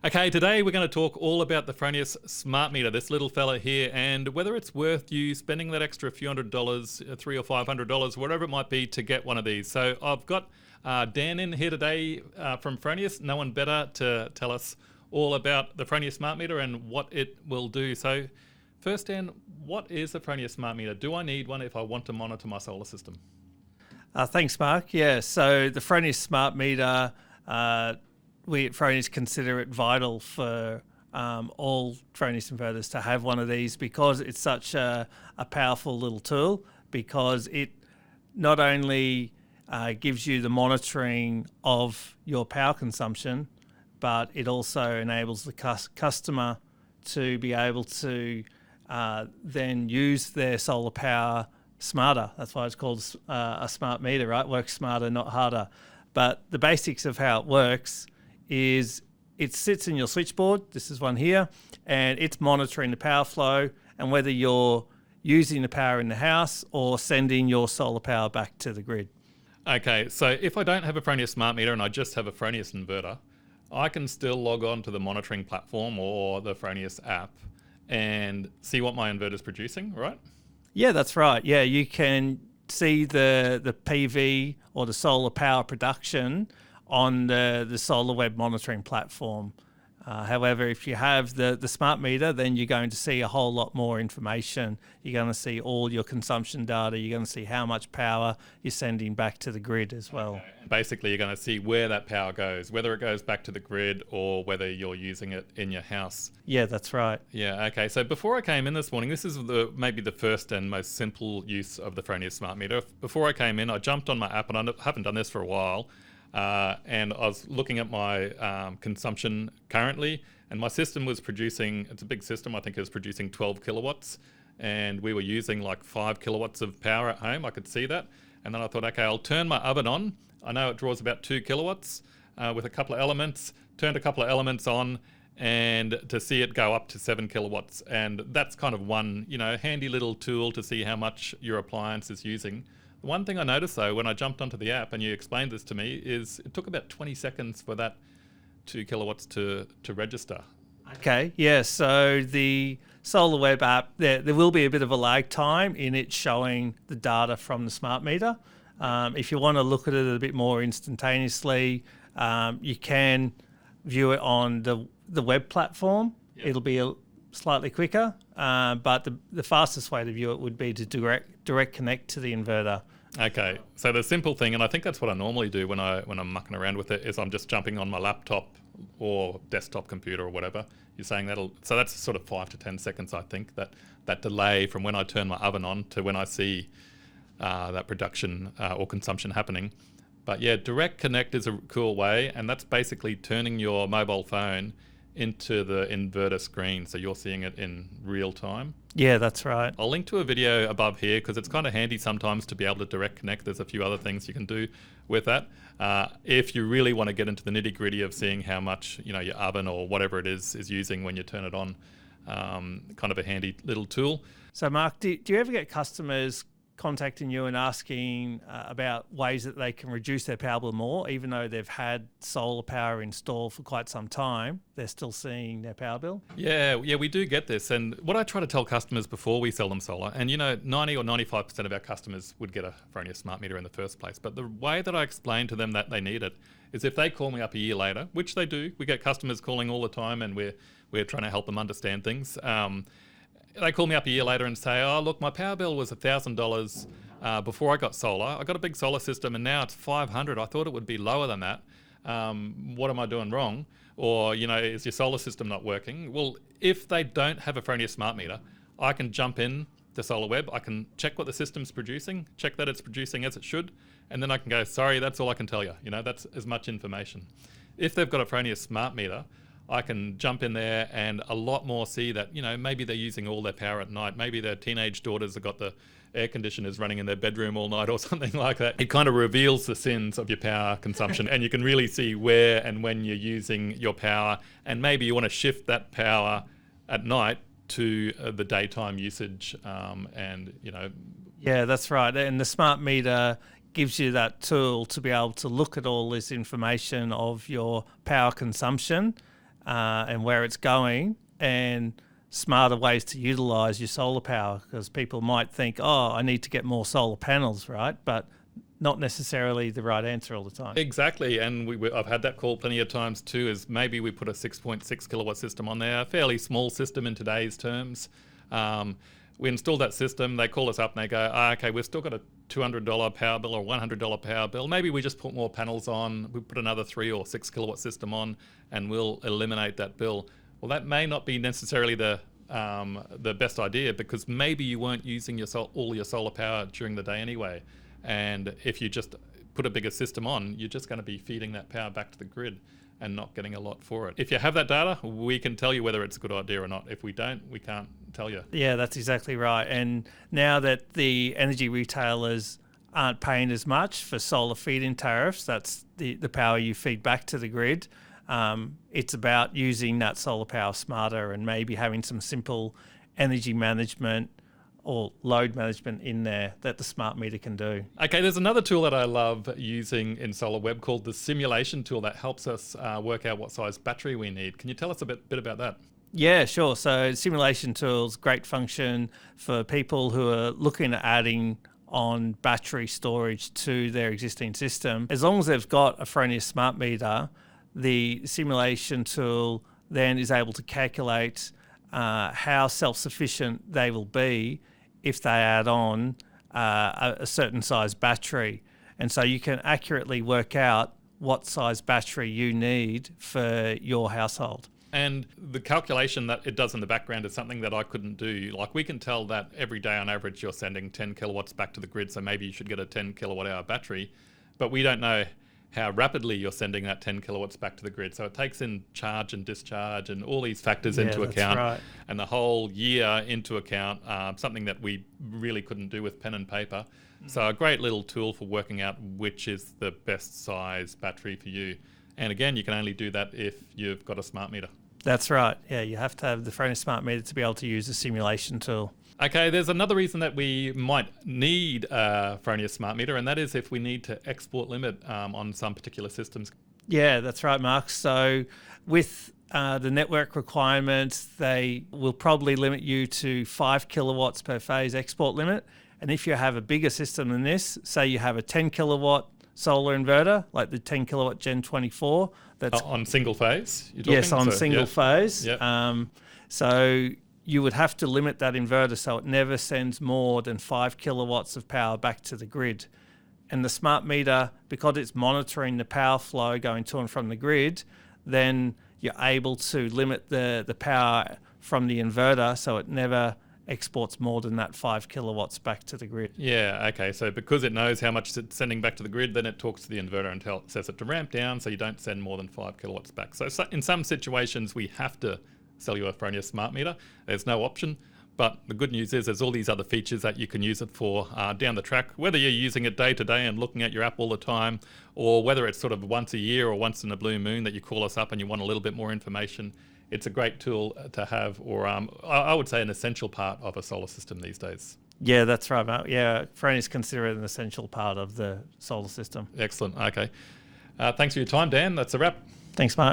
Okay, today we're going to talk all about the Fronius smart meter, this little fella here, and whether it's worth you spending that extra few $100, $300 or $500, whatever it might be, to get one of these. So I've got Dan in here today from Fronius. No one better to tell us all about the Fronius smart meter and what it will do. So first, Dan, what is the Fronius smart meter? Do I need one if I want to monitor my solar system? Thanks, Mark. Yeah, so the Fronius smart meter, we at Fronius consider it vital for all Fronius inverters to have one of these because it's such a powerful little tool, because it not only gives you the monitoring of your power consumption, but it also enables the customer to be able to then use their solar power smarter. That's why it's called a smart meter, right? Works smarter, not harder. But the basics of how it works is it sits in your switchboard. This is one here, and it's monitoring the power flow and whether you're using the power in the house or sending your solar power back to the grid. Okay, so if I don't have a Fronius smart meter and I just have a Fronius inverter, I can still log on to the monitoring platform or the Fronius app and see what my inverter's producing, right? Yeah, that's right. Yeah, you can see the PV or the solar power production on the solar.web monitoring platform. However, if you have the smart meter, then you're going to see a whole lot more information. You're going to see all your consumption data. You're going to see how much power you're sending back to the grid as well. Okay. Basically, you're going to see where that power goes, whether it goes back to the grid or whether you're using it in your house. Yeah, that's right. Yeah, okay. So before I came in this morning, this is maybe the first and most simple use of the Fronius smart meter. Before I came in, I jumped on my app, and I haven't done this for a while. And I was looking at my consumption currently, and my system was producing, it's a big system, I think it was producing 12 kilowatts, and we were using like 5 kilowatts of power at home. I could see that. And then I thought, okay, I'll turn my oven on. I know it draws about 2 kilowatts with a couple of elements, turned a couple of elements on, and to see it go up to 7 kilowatts. And that's kind of one, handy little tool to see how much your appliance is using. One thing I noticed though, when I jumped onto the app and you explained this to me, is it took about 20 seconds for that 2 kilowatts to register. Okay, yeah, so the solar.web app, there will be a bit of a lag time in it showing the data from the smart meter. If you want to look at it a bit more instantaneously, you can view it on the web platform. Yep. It'll be slightly quicker, but the fastest way to view it would be to direct connect to the inverter. Okay, so the simple thing, and I think that's what I normally do when I'm mucking around with it, is I'm just jumping on my laptop or desktop computer or whatever. You're saying so that's sort of 5 to 10 seconds, I think, that delay from when I turn my oven on to when I see that production or consumption happening. But yeah, direct connect is a cool way, and that's basically turning your mobile phone into the inverter screen, so you're seeing it in real time. Yeah, that's right. I'll link to a video above here because it's kind of handy sometimes to be able to direct connect. There's a few other things you can do with that. If you really want to get into the nitty gritty of seeing how much your oven or whatever it is using when you turn it on, kind of a handy little tool. So Mark, do you ever get customers contacting you and asking about ways that they can reduce their power bill more, even though they've had solar power installed for quite some time, they're still seeing their power bill? Yeah, we do get this. And what I try to tell customers before we sell them solar, and 90 or 95% of our customers would get a Fronius smart meter in the first place. But the way that I explain to them that they need it is if they call me up a year later, which they do, we get customers calling all the time, and we're trying to help them understand things. They call me up a year later and say, oh, look, my power bill was $1,000 before I got solar. I got a big solar system and now it's $500. I thought it would be lower than that. What am I doing wrong? Or, is your solar system not working? Well, if they don't have a Fronius smart meter, I can jump in to solar.web. I can check what the system's producing, check that it's producing as it should, and then I can go, sorry, that's all I can tell you. That's as much information. If they've got a Fronius smart meter, I can jump in there and a lot more see that, maybe they're using all their power at night. Maybe their teenage daughters have got the air conditioners running in their bedroom all night or something like that. It kind of reveals the sins of your power consumption and you can really see where and when you're using your power, and maybe you want to shift that power at night to the daytime usage Yeah, that's right. And the smart meter gives you that tool to be able to look at all this information of your power consumption and where it's going, and smarter ways to utilize your solar power, because people might think, oh, I need to get more solar panels, right? But not necessarily the right answer all the time. Exactly, and I've had that call plenty of times too, is maybe we put a 6.6 kilowatt system on there, a fairly small system in today's terms. We installed that system, they call us up and they go, okay, we've still got a $200 power bill or $100 power bill. Maybe we just put more panels on, we put another 3 or 6 kilowatt system on, and we'll eliminate that bill. Well, that may not be necessarily the best idea, because maybe you weren't using all your solar power during the day anyway. And if you just put a bigger system on, you're just going to be feeding that power back to the grid and not getting a lot for it. If you have that data, we can tell you whether it's a good idea or not. If we don't, we can't tell you. Yeah, that's exactly right. And now that the energy retailers aren't paying as much for solar feed-in tariffs, that's the power you feed back to the grid, it's about using that solar power smarter and maybe having some simple energy management or load management in there that the smart meter can do. Okay, there's another tool that I love using in solar.web called the simulation tool that helps us work out what size battery we need. Can you tell us a bit about that? Yeah, sure. So simulation tools, great function for people who are looking at adding on battery storage to their existing system. As long as they've got a Fronius smart meter, the simulation tool then is able to calculate how self-sufficient they will be if they add on a certain size battery. And so you can accurately work out what size battery you need for your household. And the calculation that it does in the background is something that I couldn't do. Like, we can tell that every day on average you're sending 10 kilowatts back to the grid, so maybe you should get a 10 kilowatt hour battery, but we don't know how rapidly you're sending that 10 kilowatts back to the grid. So it takes in charge and discharge and all these factors into account, right, and the whole year into account, something that we really couldn't do with pen and paper. So a great little tool for working out which is the best size battery for you. And again, you can only do that if you've got a smart meter. That's right. Yeah, you have to have the Fronius smart meter to be able to use the simulation tool. Okay, there's another reason that we might need a Fronius smart meter, and that is if we need to export limit on some particular systems. Yeah, that's right, Mark. So with the network requirements, they will probably limit you to 5 kilowatts per phase export limit. And if you have a bigger system than this, say you have a 10 kilowatt solar inverter, like the 10 kilowatt Gen 24. That's on single phase, you're talking? Yes, on single phase. Yep. So you would have to limit that inverter so it never sends more than 5 kilowatts of power back to the grid. And the smart meter, because it's monitoring the power flow going to and from the grid, then you're able to limit the power from the inverter so it never exports more than that 5 kilowatts back to the grid. Yeah, okay. So because it knows how much it's sending back to the grid, then it talks to the inverter and says it to ramp down so you don't send more than 5 kilowatts back. So in some situations, we have to sell you a Fronius smart meter. There's no option. But the good news is there's all these other features that you can use it for down the track, whether you're using it day to day and looking at your app all the time, or whether it's sort of once a year or once in a blue moon that you call us up and you want a little bit more information. It's a great tool to have, or I would say an essential part of a solar system these days. Yeah, that's right, Mark. Yeah, Fronius consider it an essential part of the solar system. Excellent. Okay. Thanks for your time, Dan. That's a wrap. Thanks, Mark.